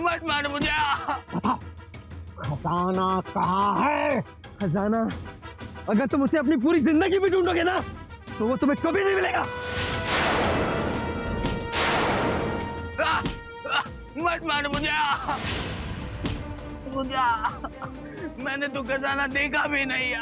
मत मार मुझे। खजाना कहाँ है? खजाना अगर तुम उसे अपनी पूरी जिंदगी में ढूंढोगे ना तो वो तुम्हें कभी नहीं मिलेगा। मत मार मुझे। मैंने तो खजाना देखा भी नहीं।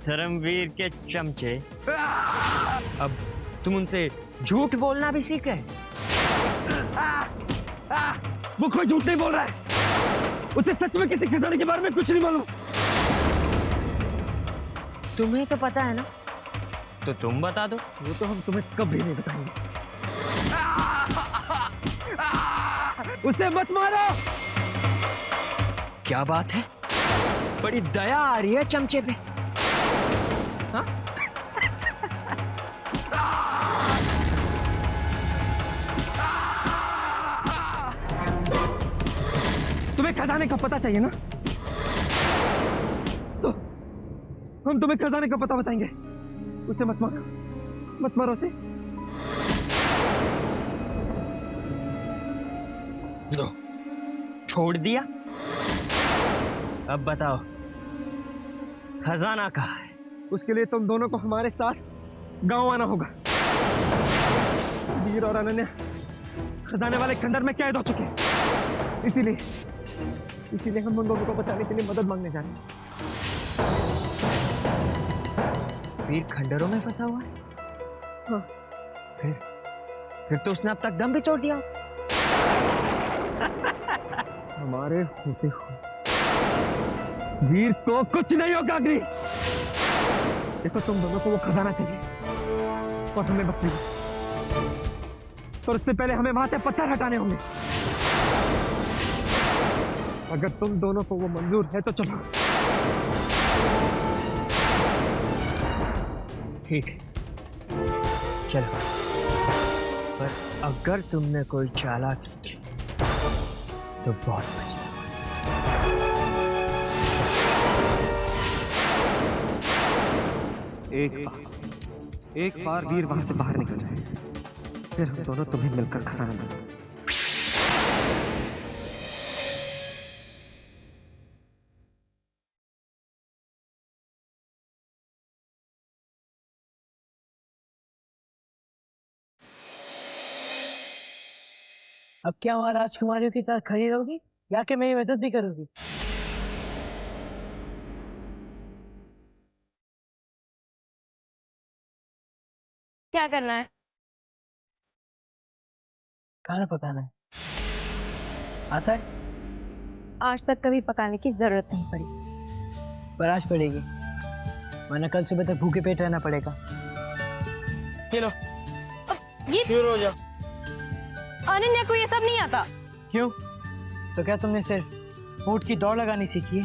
धर्मवीर के चमचे, अब तुम उनसे झूठ बोलना भी सीख गए। वो कोई झूठ नहीं बोल रहा है, उसे सच में किसी खजाने के बारे में कुछ नहीं मालूम। तुम्हें तो पता है ना, तो तुम बता दो। वो तो हम तुम्हें कभी नहीं बताएंगे। उसे मत मारो। क्या बात है, बड़ी दया आ रही है चमचे पे। हाँ? तुम्हें खजाने का पता चाहिए ना, तो हम तुम्हें खजाने का पता बताएंगे। उसे मत मारो, मत मारो उसे। लो, छोड़ दिया। अब बताओ खजाना कहाँ है? उसके लिए तुम दोनों को हमारे साथ गांव आना होगा। वीर और अनन्या खजाने वाले खंडर में कैद हो चुके हैं, इसीलिए हम उन दोनों को बचाने के लिए मदद मांगने जा रहे हैं। वीर खंडरों में फंसा हुआ है? हाँ। फिर तो उसने अब तक दम भी तोड़ दिया। हमारे होते हुए वीर को कुछ नहीं होगा। अग्नि, देखो तुम दोनों को वो खजाना चाहिए और हमें बस नहीं, तो उससे पहले हमें वहां से पत्थर हटाने होंगे। अगर तुम दोनों को वो मंजूर है तो चलो। ठीक है, चलो। पर अगर तुमने कोई चालाकी की तो बहुत पछताओगे। एक बार वीर वहां से बाहर निकल जाए, फिर हम दोनों तुम्हें मिलकर खजाना देंगे। अब क्या वहां राजकुमारियों की तरह खड़ी रहोगी या कि मेरी मदद भी करोगी? क्या करना है? खाना पकाना है। आता है? आज तक कभी पकाने की जरूरत नहीं पड़ी। पर आज पड़ेगी, वरना कल सुबह तक भूखे पेट रहना पड़ेगा। ये लो, ये शुरू हो जाओ। अनन्या को ये सब नहीं आता। क्यों? तो क्या तुमने सिर्फ ऊंट की दौड़ लगानी सीखी है?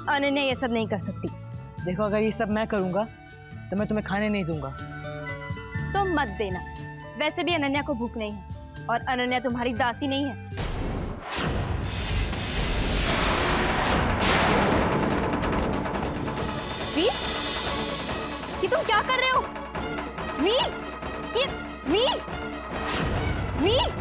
अनन्या ये सब नहीं कर सकती। देखो, अगर ये सब मैं करूंगा तो मैं तुम्हें खाने नहीं दूंगा। तो मत देना। वैसे भी अनन्या को भूख नहीं है और अनन्या तुम्हारी दासी नहीं है। वीर, ये तुम क्या कर रहे हो? वीर, ये वीर, वीर।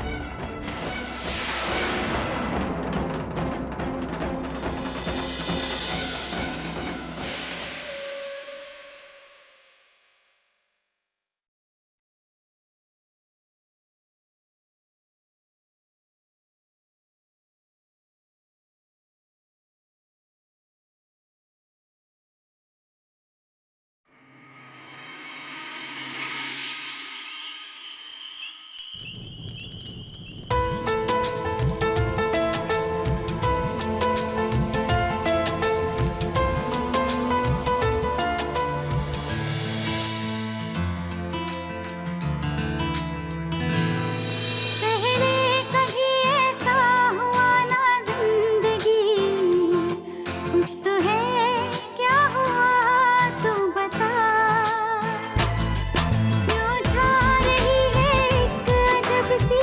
सी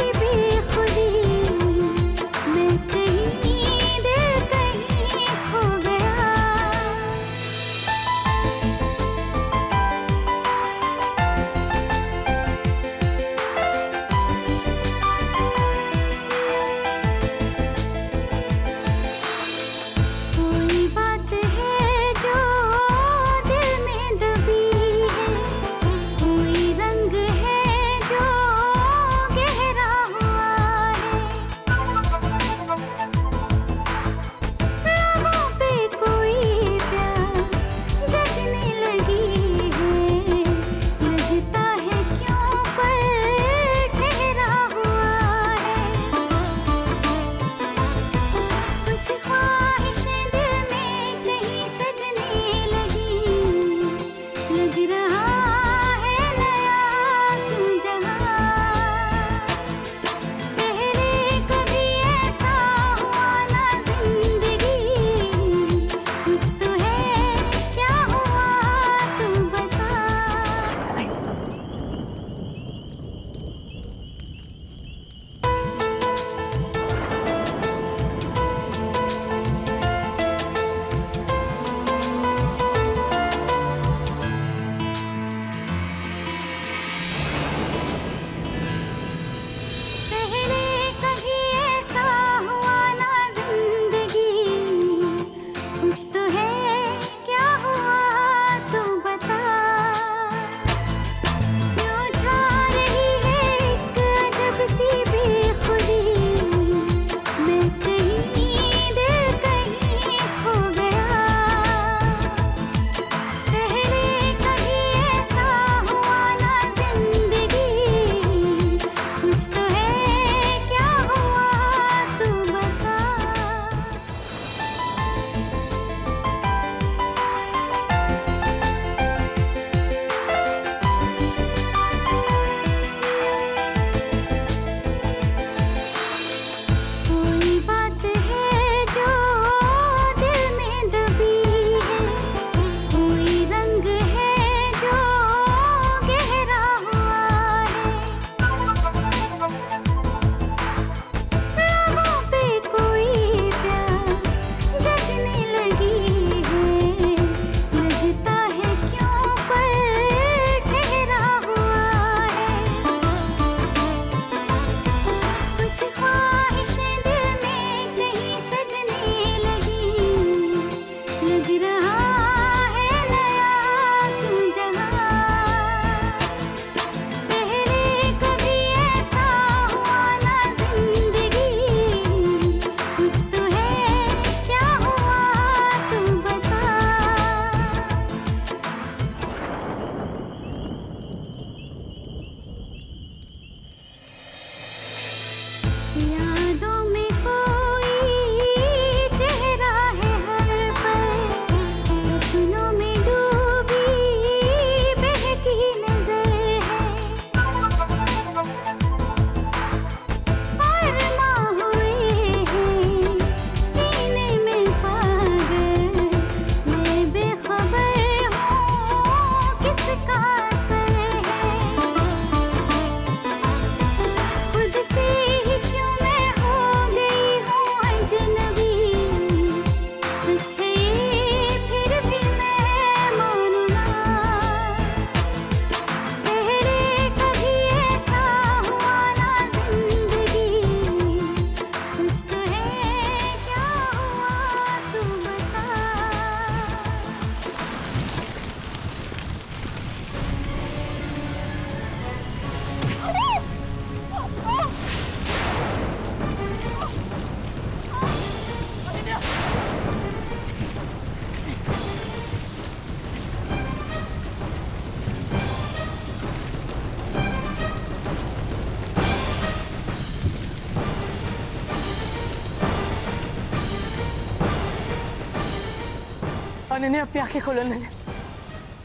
अनन्या अपनी आंखें खोलो। अनन्या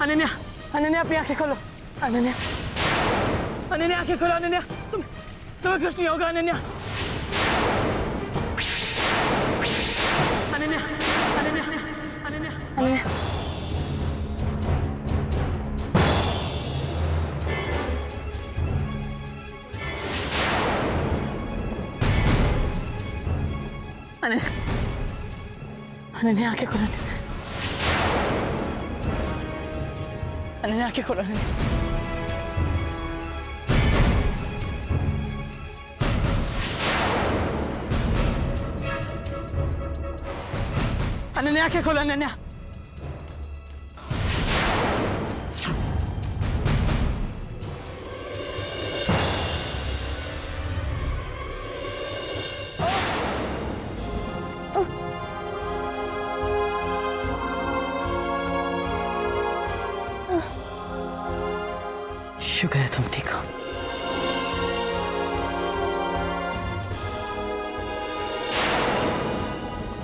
अनन्या अनन्या अपनी आंखें खोलो। अनन्या अनन्या आंखें खोलो। अनन्या तुम्हें कुछ नहीं होगा। अनन्या अनन्या अनन्या अनन्या अनन्या अनन्या आंखें खोलो। अनन्या आंखें खोलो। अनन्या आंखें खोलो। अनन्या शुक्र है तुम ठीक हो।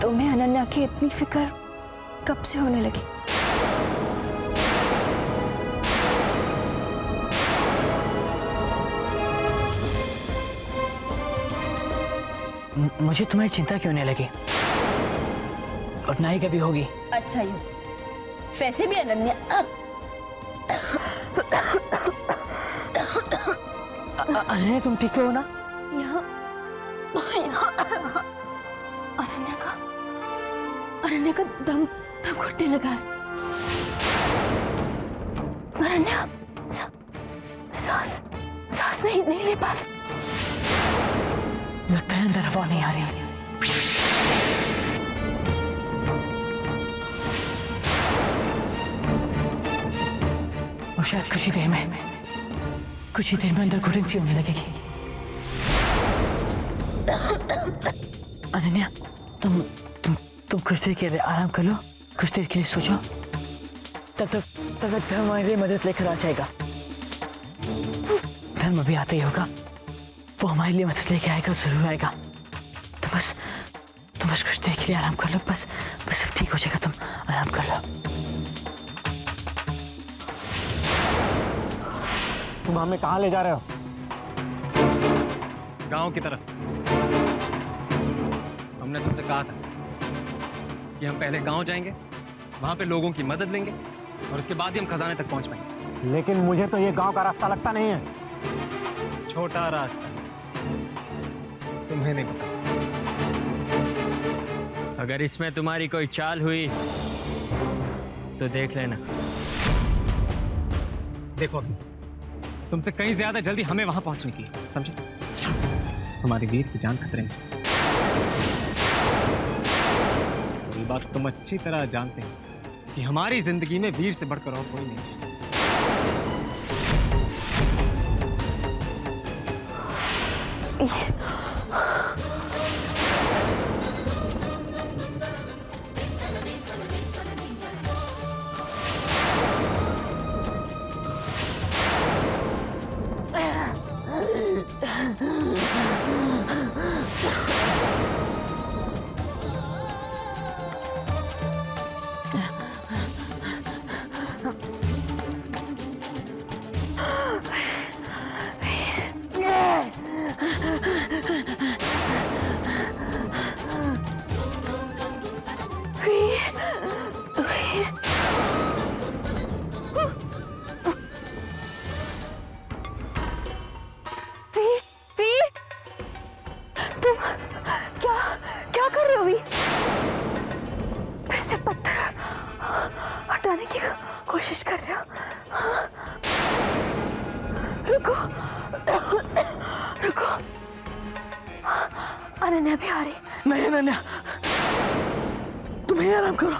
तुम्हें अनन्या की इतनी फिक्र कब से होने लगी? मुझे तुम्हारी चिंता क्यों नहीं लगी, और ना ही कभी होगी। अच्छा यूं, वैसे भी अनन्या अनन्या तुम ठीक तो हो ना? यहाँ अनन्या का दम घुटने लगा है। अनन्या सांस नहीं ले पा रही। लगता है अंदर हवा नहीं आ रही। और शायद कुछ ही देर में अंदर घुटन सी होने लगेगी। अनन्या तुम कुछ देर के लिए आराम कर लो, कुछ देर के लिए सो जाओ। तब तक धर्म हमारे लिए मदद लेकर आ जाएगा। धर्म अभी आता ही होगा, वो हमारे लिए मदद लेके आएगा, जरूर आएगा। तो बस कुछ देर के लिए आराम कर लो। बस सब ठीक हो जाएगा, तुम आराम कर लो। तुम हमें कहाँ ले जा रहे हो? गांव की तरफ। हमने तुमसे कहा था कि हम पहले गांव जाएंगे, वहां पे लोगों की मदद लेंगे और उसके बाद ही हम खजाने तक पहुंच पाएंगे। लेकिन मुझे तो ये गांव का रास्ता लगता नहीं है। छोटा रास्ता, तुम्हें नहीं पता। अगर इसमें तुम्हारी कोई चाल हुई तो देख लेना। देखो तुमसे कहीं ज्यादा जल्दी हमें वहां पहुंचने की है, समझे? हमारी वीर की जान खतरे में। ये बात तुम अच्छी तरह जानते हैं कि हमारी जिंदगी में वीर से बढ़कर और कोई नहीं है। हटाने की कोशिश कर रहे हो? रुको अनन्या भी आ रही। नहीं अनन्या, तुम्हें आराम करो।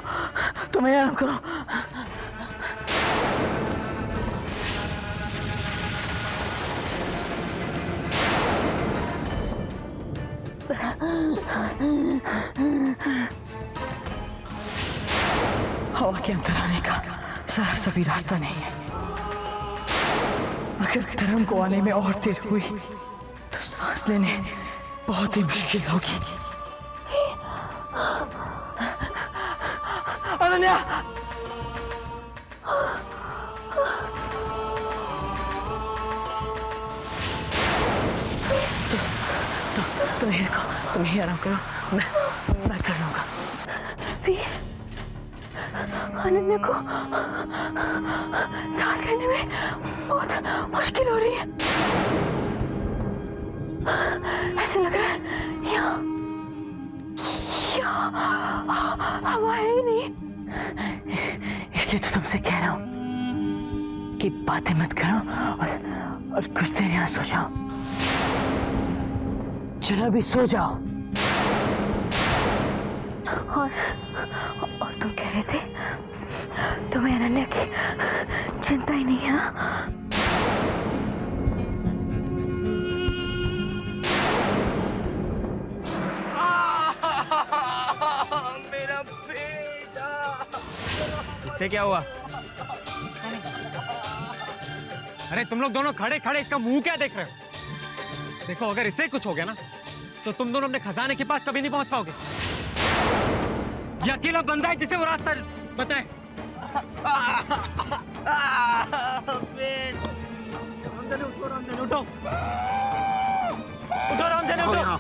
हवा के अंदर आने का जरा सा भी रास्ता नहीं है। अगर धर्म को आने में और देर हुई तो सांस लेने बहुत ही मुश्किल होगी। अनन्या तुम ही आराम करो, मैं कर लूंगा। अनन्या को सांस लेने में बहुत मुश्किल हो रही है। ऐसे लग रहा है यहाँ हवा है ही नहीं। इसलिए तो तुमसे कह रहा हूँ कि बातें मत करो और कुछ देर यहाँ सो जाओ। चलो अभी सो जाओ। और तुम कह रहे थे तुम्हें अनन्या की चिंता ही नहीं है ना? मेरा बेटा। इससे क्या हुआ? अरे तुम लोग दोनों खड़े खड़े इसका मुंह क्या देख रहे हो? देखो अगर इसे कुछ हो गया ना तो तुम दोनों अपने खजाने के पास कभी नहीं पहुंच पाओगे। ये अकेला बंदा है जिसे वो रास्ता बताए। उठो उठो रामधन उठो।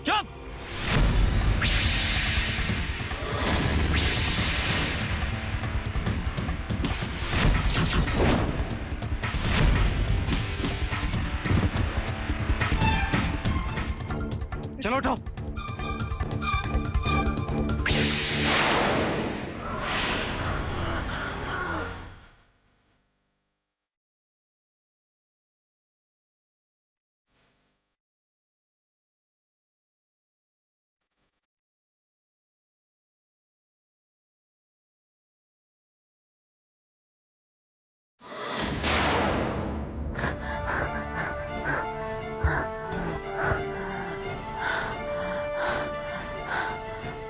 चुप। चलो उठो।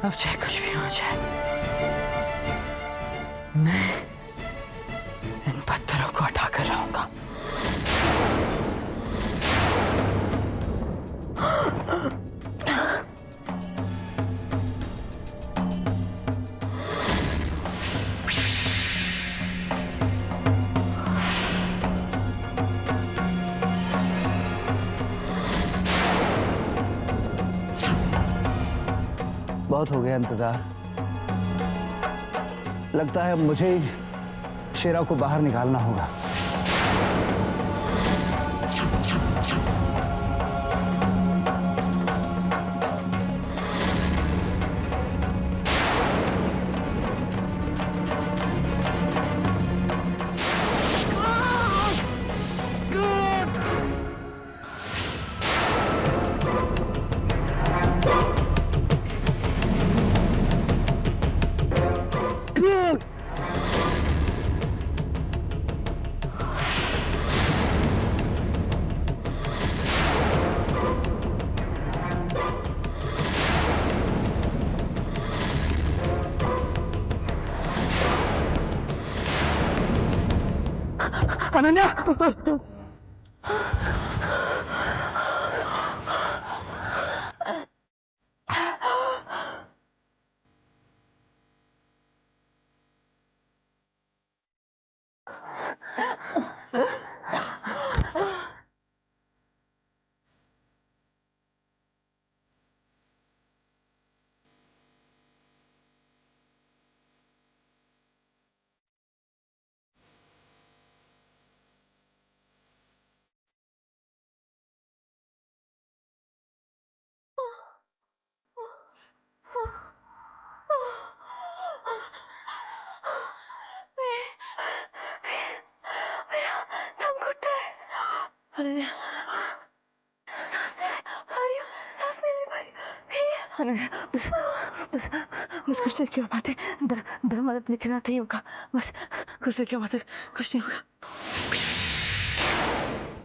अब चाहे कुछ भी हो जाए, मैं इन पत्थरों को उठाकर रहूंगा। बहुत हो गया इंतजार। लगता है मुझे ही शेरा को बाहर निकालना होगा। अनन्या! बस बस बस कुछ देर क्यों बातें दर मदद लिखना नहीं होगा। बस कुछ देर क्यों बातें कुछ नहीं होगा।